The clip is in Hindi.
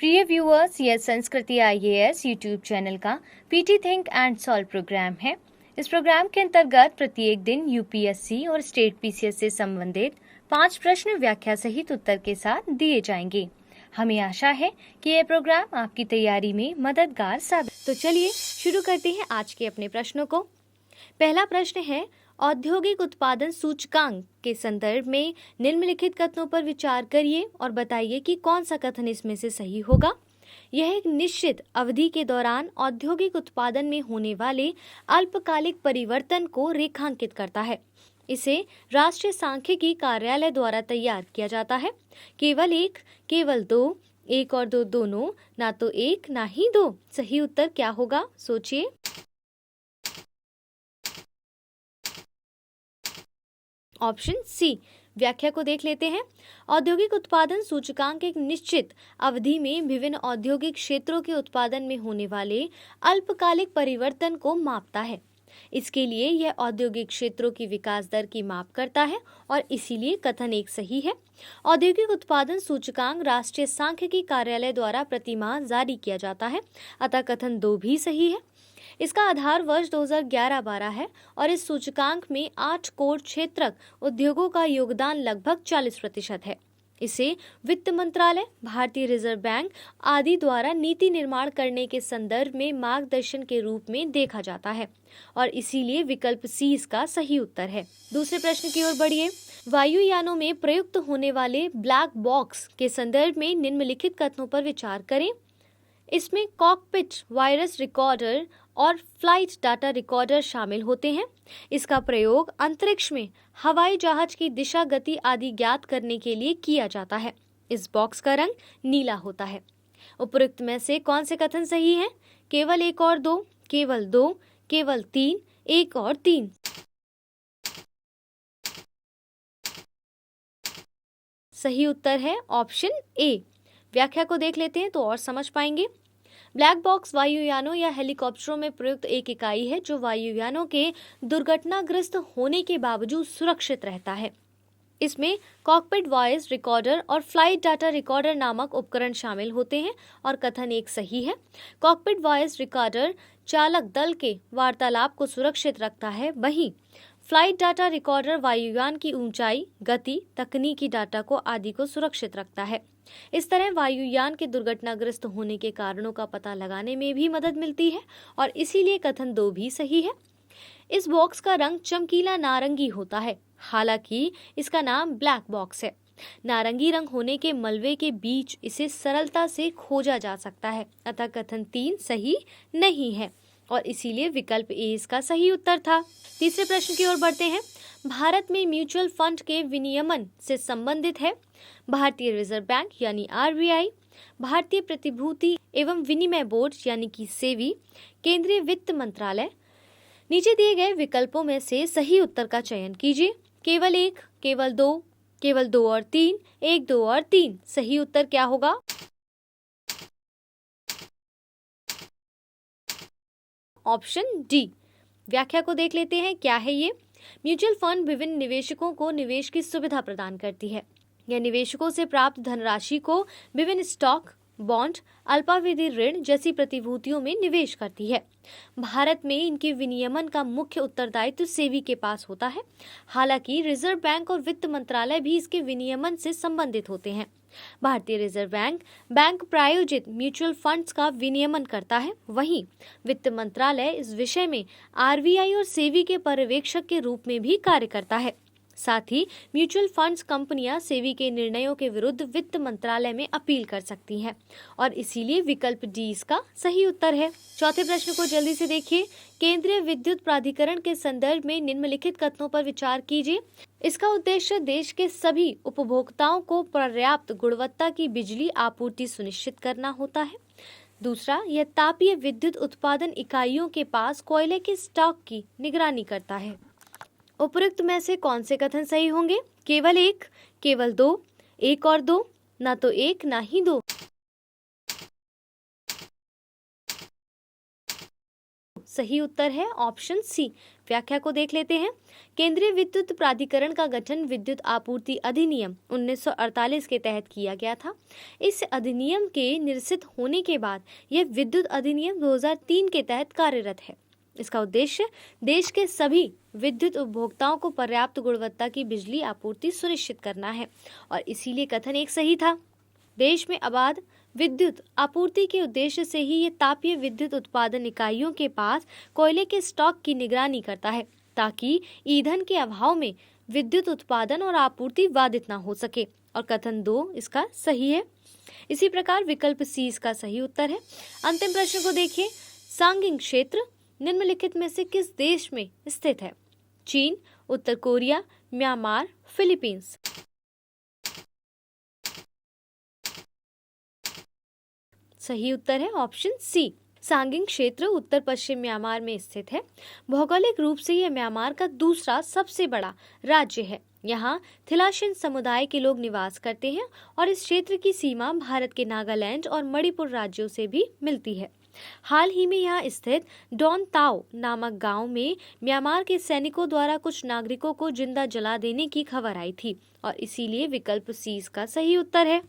प्रिय व्यूअर्स, यह संस्कृति आईएएस यूट्यूब चैनल का PT think and solve program है। इस प्रोग्राम के अंतर्गत प्रत्येक दिन यूपीएससी और स्टेट पीसीएस से संबंधित 5 प्रश्न व्याख्या सहित उत्तर के साथ दिए जाएंगे। हमें आशा है कि यह प्रोग्राम आपकी तैयारी में मददगार साबित। तो चलिए शुरू करते हैं आज के अपने प्रश्नों को। पहला प्रश्न है, औद्योगिक उत्पादन सूचकांक के संदर्भ में निम्नलिखित कथनों पर विचार करिए और बताइए कि कौन सा कथन इसमें से सही होगा। यह एक निश्चित अवधि के दौरान औद्योगिक उत्पादन में होने वाले अल्पकालिक परिवर्तन को रेखांकित करता है। इसे राष्ट्रीय सांख्यिकी कार्यालय द्वारा तैयार किया जाता है। केवल एक, केवल दो, एक और दो दोनों, ना तो एक ना ही दो। सही उत्तर क्या होगा, सोचिए। Option C. व्याख्या को देख लेते हैं। औद्योगिक उत्पादन सूचकांक एक निश्चित अवधि में विभिन्न औद्योगिक क्षेत्रों के उत्पादन में होने वाले अल्पकालिक परिवर्तन को मापता है। इसके लिए यह औद्योगिक क्षेत्रों की विकास दर की माप करता है और इसीलिए कथन एक सही है। औद्योगिक उत्पादन सूचकांक राष्ट्रीय सांख्यिकी कार्यालय द्वारा प्रतिमाह जारी किया जाता है, अतः कथन 2 भी सही है। इसका आधार वर्ष 2011-12 है और इस सूचकांक में 8 कोर क्षेत्रक उद्योगों का योगदान लगभग 40% है। इसे वित्त मंत्रालय, भारतीय रिजर्व बैंक आदि द्वारा नीति निर्माण करने के संदर्भ में मार्गदर्शन के रूप में देखा जाता है और इसीलिए विकल्प सी इसका सही उत्तर है। दूसरे प्रश्न की ओर बढ़िए। वायुयानों में प्रयुक्त होने वाले ब्लैक बॉक्स के संदर्भ में निम्नलिखित कथनों पर विचार करें। इसमें कॉकपिट वायरस रिकॉर्डर और फ्लाइट डाटा रिकॉर्डर शामिल होते हैं। इसका प्रयोग अंतरिक्ष में हवाई जहाज की दिशा, गति आदि ज्ञात करने के लिए किया जाता है। इस बॉक्स का रंग नीला होता है। उपरोक्त में से कौन से कथन सही हैं? केवल एक और दो, केवल दो, केवल तीन, एक और तीन। सही उत्तर है ऑप्शन ए। व्याख्या को देख लेते हैं तो और समझ पाएंगे। ब्लैक बॉक्स वायुयानों या हेलीकॉप्टरों में प्रयुक्त एक इकाई है जो वायुयानों के दुर्घटनाग्रस्त होने के बावजूद सुरक्षित रहता है। इसमें कॉकपिट वॉइस रिकॉर्डर और फ्लाइट डाटा रिकॉर्डर नामक उपकरण शामिल होते हैं और कथन एक सही है। कॉकपिट वॉइस रिकॉर्डर चालक दल के वार्तालाप को सुरक्षित रखता है, वहीं फ्लाइट डाटा रिकॉर्डर वायुयान की ऊंचाई, गति, तकनीकी डाटा को आदि को सुरक्षित रखता है। इस तरह वायुयान के दुर्घटनाग्रस्त होने के कारणों का पता लगाने में भी मदद मिलती है और इसीलिए कथन 2 भी सही है। इस बॉक्स का रंग चमकीला नारंगी होता है, हालांकि इसका नाम ब्लैक बॉक्स है। नारंगी रंग होने के मलबे के बीच इसे सरलता से खोजा जा सकता है, अतः कथन 3 सही नहीं है और इसीलिए विकल्प ए इसका सही उत्तर था। तीसरे प्रश्न की ओर बढ़ते हैं। भारत में म्यूचुअल फंड के विनियमन से संबंधित है भारतीय रिजर्व बैंक यानी आरबीआई, भारतीय प्रतिभूति एवं विनिमय बोर्ड यानी कि सेबी, केंद्रीय वित्त मंत्रालय। नीचे दिए गए विकल्पों में से सही उत्तर का चयन कीजिए। केवल एक, केवल दो, केवल दो और तीन, एक, दो और तीन। सही उत्तर क्या होगा? Option D. व्याख्या को देख लेते हैं, क्या है ये? म्यूचुअल फंड विभिन्न निवेशकों को निवेश की सुविधा प्रदान करती है। यह निवेशकों से प्राप्त धनराशि को विभिन्न स्टॉक, बॉन्ड, अल्पावधि ऋण जैसी प्रतिभूतियों में निवेश करती है। भारत में इनके विनियमन का मुख्य उत्तरदायित्व सेबी के पास होता है, हालांकि रिजर्व बैंक और वित्त मंत्रालय भी इसके विनियमन से संबंधित होते हैं। भारतीय रिजर्व बैंक बैंक प्रायोजित म्यूचुअल फंड्स का विनियमन करता है, वहीं वित्त मंत्रालय इस विषय में आरबीआई और सेबी के पर्यवेक्षक के रूप में भी कार्य करता है। साथ ही म्यूचुअल फंड्स कंपनियां सेबी के निर्णयों के विरुद्ध वित्त मंत्रालय में अपील कर सकती हैं और इसीलिए विकल्प डी इसका सही उत्तर है। चौथे प्रश्न को जल्दी से देखिए। केंद्रीय विद्युत प्राधिकरण के संदर्भ में निम्नलिखित कथनों पर विचार कीजिए। इसका उद्देश्य देश के सभी उपभोक्ताओं को पर्याप्त गुणवत्ता की बिजली आपूर्ति सुनिश्चित करना होता है। दूसरा, यह तापीय विद्युत उत्पादन इकाइयों के पास कोयले के स्टॉक की निगरानी करता है। उपरोक्त में से कौन से कथन सही होंगे? केवल एक, केवल दो, एक और दो, ना तो एक ना ही दो। सही उत्तर है ऑप्शन सी। व्याख्या को देख लेते हैं। केंद्रीय विद्युत प्राधिकरण का गठन विद्युत आपूर्ति अधिनियम 1948 के तहत किया गया था। इस अधिनियम के निरसित होने के बाद यह विद्युत अधिनियम 2003 के तहत कार्यरत है। इसका उद्देश्य देश के सभी विद्युत उपभोक्ताओं को पर्याप्त गुणवत्ता की बिजली आपूर्ति सुनिश्चित करना है और इसीलिए कथन एक सही था। देश में अबाध विद्युत आपूर्ति के उद्देश्य से ही ये तापीय विद्युत उत्पादन इकाइयों के पास कोयले के स्टॉक की निगरानी करता है, ताकि ईंधन के अभाव में विद्युत उत्पादन और आपूर्ति बाधित न हो सके। और कथन 2 इसका सही है। इसी प्रकार विकल्प सी इसका सही उत्तर है। अंतिम प्रश्न को देखिए। सांगिंग क्षेत्र निम्नलिखित में से किस देश में स्थित है? चीन, उत्तर कोरिया, म्यांमार, फिलीपींस। सही उत्तर है ऑप्शन सी। सांगिंग क्षेत्र उत्तर पश्चिम म्यांमार में स्थित है। भौगोलिक रूप से यह म्यांमार का दूसरा सबसे बड़ा राज्य है। यहाँ थिलाशिन समुदाय के लोग निवास करते हैं और इस क्षेत्र की सीमा भारत के नागालैंड और मणिपुर राज्यों से भी मिलती है। हाल ही में यहाँ स्थित डॉन ताओ नामक गांव में म्यांमार के सैनिकों द्वारा कुछ नागरिकों को जिंदा जला देने की खबर आई थी और इसीलिए विकल्प सी इसका सही उत्तर है।